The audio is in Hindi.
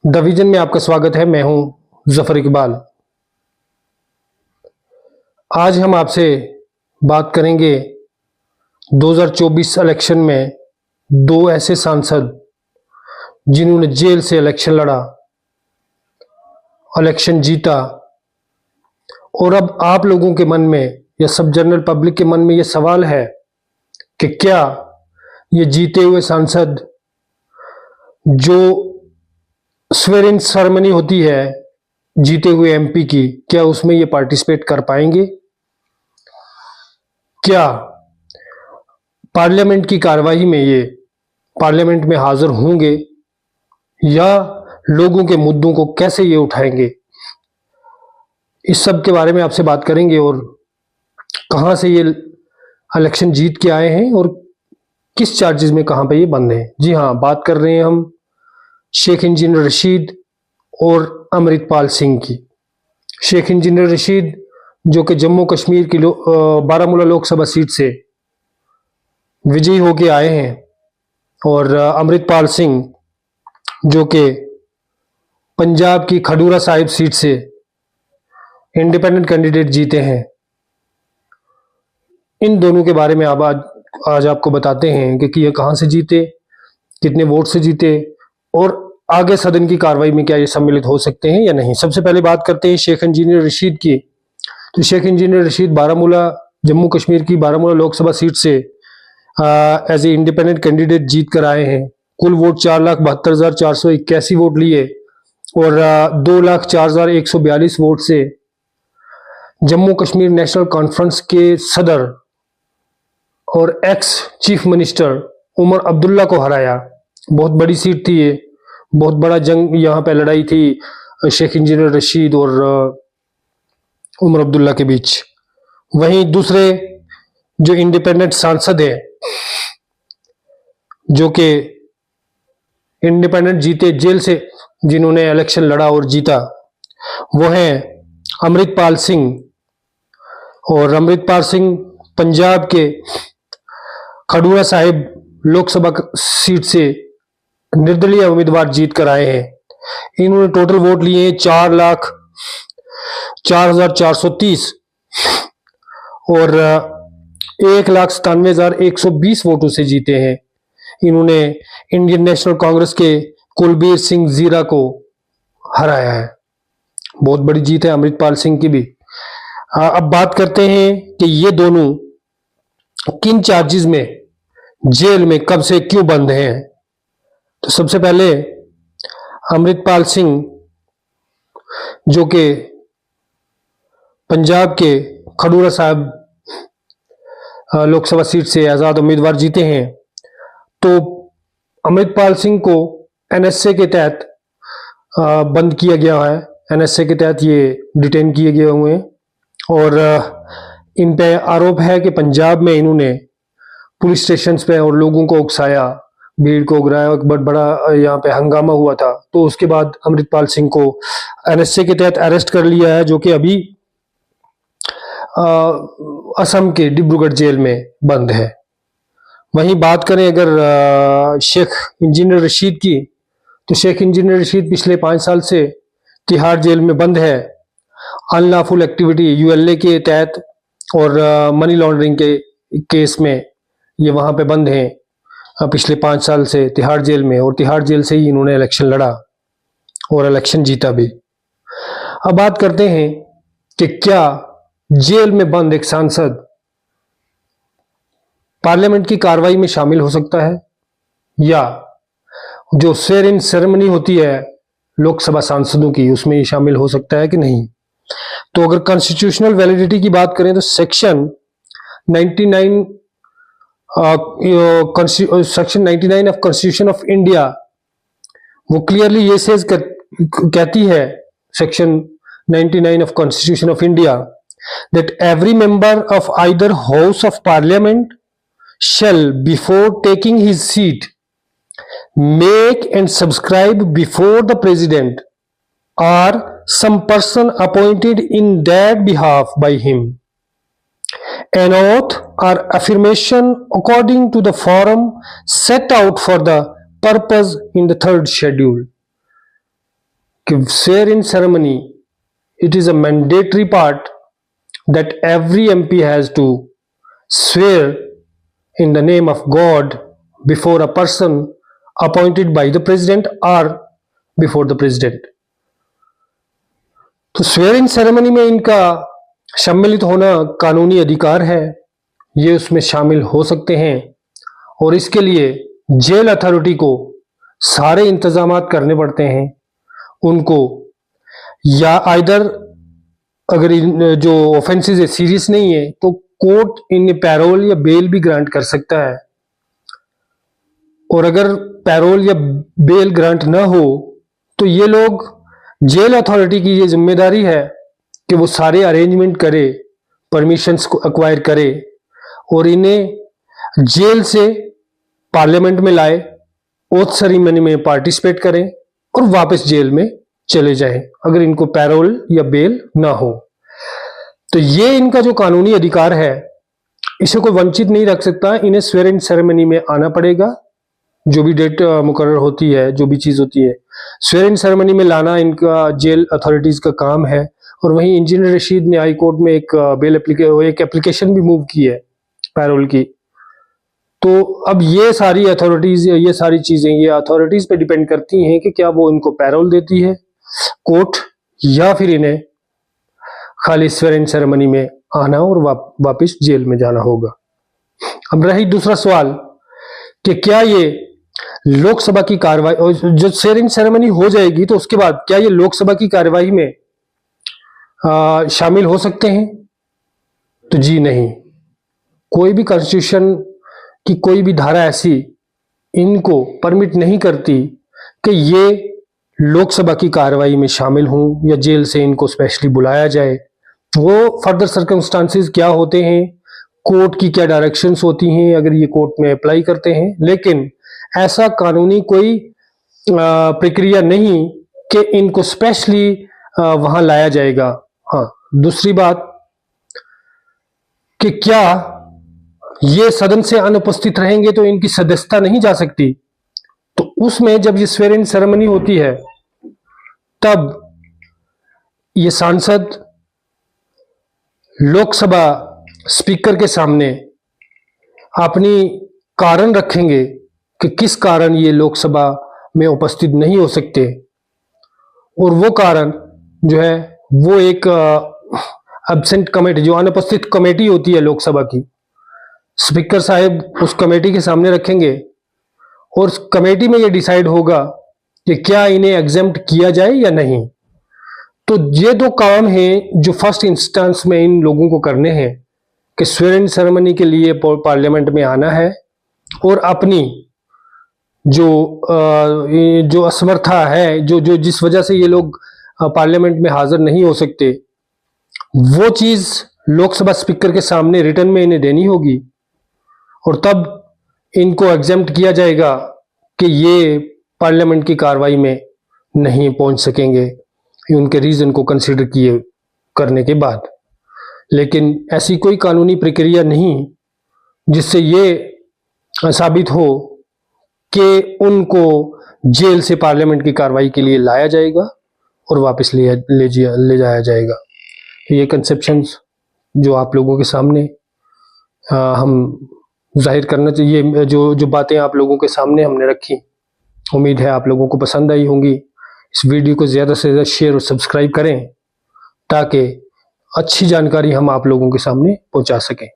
द विजन में आपका स्वागत है। मैं हूं जफर इकबाल। आज हम आपसे बात करेंगे 2024 इलेक्शन में दो ऐसे सांसद जिन्होंने जेल से इलेक्शन लड़ा, इलेक्शन जीता, और अब आप लोगों के मन में या सब जनरल पब्लिक के मन में यह सवाल है कि क्या ये जीते हुए सांसद जो स्वेरिंग सेरेमनी होती है जीते हुए एमपी की, क्या उसमें ये पार्टिसिपेट कर पाएंगे? क्या पार्लियामेंट की कार्यवाही में ये पार्लियामेंट में हाजिर होंगे या लोगों के मुद्दों को कैसे ये उठाएंगे? इस सब के बारे में आपसे बात करेंगे और कहां से ये इलेक्शन जीत के आए हैं और किस चार्जेस में कहां पे ये बंद हैं। जी हां, बात कर रहे हैं हम शेख इंजीनियर रशीद और अमृतपाल सिंह की। शेख इंजीनियर रशीद जो कि जम्मू कश्मीर की बारामूला लोकसभा सीट से विजयी होके आए हैं, और अमृतपाल सिंह जो कि पंजाब की खडूरा साहिब सीट से इंडिपेंडेंट कैंडिडेट जीते हैं। इन दोनों के बारे में आज आपको बताते हैं कि ये कहां से जीते, कितने वोट से जीते और आगे सदन की कार्रवाई में क्या ये सम्मिलित हो सकते हैं या नहीं। सबसे पहले बात करते हैं शेख इंजीनियर रशीद की। तो शेख इंजीनियर रशीद बारामूला, जम्मू कश्मीर की बारामूला लोकसभा सीट से एज ए इंडिपेंडेंट कैंडिडेट जीत कर आए हैं। कुल वोट 4,72,481 वोट लिए और 2,04,142 वोट से जम्मू कश्मीर नेशनल कॉन्फ्रेंस के सदर और ex chief minister Omar Abdullah को हराया। बहुत बड़ी सीट थी ये, बहुत बड़ा जंग यहाँ पे लड़ाई थी शेख इंजीनियर रशीद और उमर अब्दुल्ला के बीच। वहीं दूसरे जो इंडिपेंडेंट सांसद हैं जो कि इंडिपेंडेंट जीते जेल से, जिन्होंने इलेक्शन लड़ा और जीता, वो हैं अमृतपाल सिंह। और अमृतपाल सिंह पंजाब के खडूरा साहिब लोकसभा सीट से निर्दलीय उम्मीदवार जीत कर आए हैं। इन्होंने टोटल वोट लिए 4,04,430 और 1,97,120 वोटों से जीते हैं। इन्होंने इंडियन नेशनल कांग्रेस के कुलबीर सिंह जीरा को हराया है। बहुत बड़ी जीत है अमृतपाल सिंह की भी। अब बात करते हैं कि ये दोनों किन चार्जेस में जेल में कब से क्यों बंद हैं। तो सबसे पहले अमृतपाल सिंह जो कि पंजाब के खडूरा साहिब लोकसभा सीट से आजाद उम्मीदवार जीते हैं, तो अमृतपाल सिंह को एनएसए के तहत बंद किया गया है। एनएसए के तहत ये डिटेन किए गए हुए हैं और इन पे आरोप है कि पंजाब में इन्होंने पुलिस स्टेशन पे और लोगों को उकसाया, भीड़ को उगराया, एक बहुत बड़ा यहाँ पे हंगामा हुआ था। तो उसके बाद अमृतपाल सिंह को एनएसए के तहत अरेस्ट कर लिया है, जो कि अभी असम के डिब्रूगढ़ जेल में बंद है। वहीं बात करें अगर शेख इंजीनियर रशीद की, तो शेख इंजीनियर रशीद पिछले 5 साल से तिहाड़ जेल में बंद है अनलॉफुल एक्टिविटी यूएलए के तहत और मनी लॉन्ड्रिंग के केस में ये वहां पे बंद हैं पिछले 5 साल से तिहाड़ जेल में, और तिहाड़ जेल से ही इन्होंने इलेक्शन लड़ा और इलेक्शन जीता भी। अब बात करते हैं कि क्या जेल में बंद एक सांसद पार्लियामेंट की कार्रवाई में शामिल हो सकता है, या जो स्वेरिंग सेरेमनी होती है लोकसभा सांसदों की उसमें ये शामिल हो सकता है कि नहीं। तो अगर कॉन्स्टिट्यूशनल वैलिडिटी की बात करें तो section 99 of constitution of India वो क्लियरली ये सेज कहती है, section 99 of constitution of India, that every member of either house of parliament shall before taking his seat make and subscribe before the president or some person appointed in that behalf by him an oath or affirmation according to the form set out for the purpose in the third schedule। कि swear in ceremony, it is a mandatory part that every MP has to swear in the name of God before a person appointed by the president or before the president. तो स्वेयर इन सेरेमनी में इनका सम्मिलित होना कानूनी अधिकार है, ये उसमें शामिल हो सकते हैं और इसके लिए जेल अथॉरिटी को सारे इंतजामात करने पड़ते हैं उनको, या आइदर अगर जो ऑफेंसेस है सीरियस नहीं है तो कोर्ट इन्हें पैरोल या बेल भी ग्रांट कर सकता है, और अगर पैरोल या बेल ग्रांट ना हो तो ये लोग, जेल अथॉरिटी की ये जिम्मेदारी है कि वो सारे अरेंजमेंट करे, परमिशंस को एक्वायर करे और इन्हें जेल से पार्लियामेंट में लाए, ओथ सेरेमनी में पार्टिसिपेट करें और वापस जेल में चले जाएं अगर इनको पैरोल या बेल ना हो। तो ये इनका जो कानूनी अधिकार है इसे कोई वंचित नहीं रख सकता, इन्हें स्वेयर इन सेरेमनी में आना पड़ेगा। जो भी डेट मुकर्रर होती है, जो भी चीज होती है, स्वेयर इन सेरेमनी में लाना इनका जेल अथॉरिटीज का काम है। और वहीं इंजीनियर रशीद ने हाई कोर्ट में एक एप्लीकेशन भी मूव की है पैरोल की। तो अब ये सारी अथॉरिटीज, ये सारी चीजें ये अथॉरिटीज पे डिपेंड करती हैं कि क्या वो इनको पैरोल देती है कोर्ट, या फिर इन्हें खाली स्वेयर इन सेरेमनी में आना और वापस जेल में जाना होगा। अब रही दूसरा सवाल कि क्या ये लोकसभा की कार्रवाई, और जब स्वेयर इन सेरेमनी हो जाएगी तो उसके बाद क्या ये लोकसभा की कार्यवाही में शामिल हो सकते हैं? तो जी नहीं, कोई भी कॉन्स्टिट्यूशन की कोई भी धारा ऐसी इनको परमिट नहीं करती कि ये लोकसभा की कार्रवाई में शामिल हों या जेल से इनको स्पेशली बुलाया जाए। वो फर्दर सर्कमस्टांसेस क्या होते हैं, कोर्ट की क्या डायरेक्शंस होती हैं अगर ये कोर्ट में अप्लाई करते हैं, लेकिन ऐसा कानूनी कोई प्रक्रिया नहीं कि इनको स्पेशली वहां लाया जाएगा। हाँ, दूसरी बात कि क्या ये सदन से अनुपस्थित रहेंगे तो इनकी सदस्यता नहीं जा सकती? तो उसमें जब ये स्वेयर इन सेरेमनी होती है तब ये सांसद लोकसभा स्पीकर के सामने अपनी कारण रखेंगे कि किस कारण ये लोकसभा में उपस्थित नहीं हो सकते, और वो कारण जो है वो एक एब्सेंट कमेटी, जो अनुपस्थित कमेटी होती है लोकसभा की, स्पीकर साहब उस कमेटी के सामने रखेंगे और उस कमेटी में ये डिसाइड होगा कि क्या इन्हें एग्जेम्प्ट किया जाए या नहीं। तो ये दो काम हैं जो फर्स्ट इंस्टेंस में इन लोगों को करने हैं कि स्वेयर इन सेरेमनी के लिए पार्लियामेंट में आना है और अपनी जो असमर्था है, जो जिस वजह से ये लोग पार्लियामेंट में हाजिर नहीं हो सकते, वो चीज लोकसभा स्पीकर के सामने रिटर्न में इन्हें देनी होगी और तब इनको एग्जेम्प्ट किया जाएगा कि ये पार्लियामेंट की कार्रवाई में नहीं पहुंच सकेंगे उनके रीजन को कंसीडर किए करने के बाद। लेकिन ऐसी कोई कानूनी प्रक्रिया नहीं जिससे ये साबित हो कि उनको जेल से पार्लियामेंट की कार्रवाई के लिए लाया जाएगा और वापस ले जाया जाएगा। तो ये कंसेप्शंस जो आप लोगों के सामने हम जाहिर करना चाहिए, जो बातें आप लोगों के सामने हमने रखी, उम्मीद है आप लोगों को पसंद आई होंगी। इस वीडियो को ज़्यादा से ज़्यादा शेयर और सब्सक्राइब करें ताकि अच्छी जानकारी हम आप लोगों के सामने पहुंचा सकें।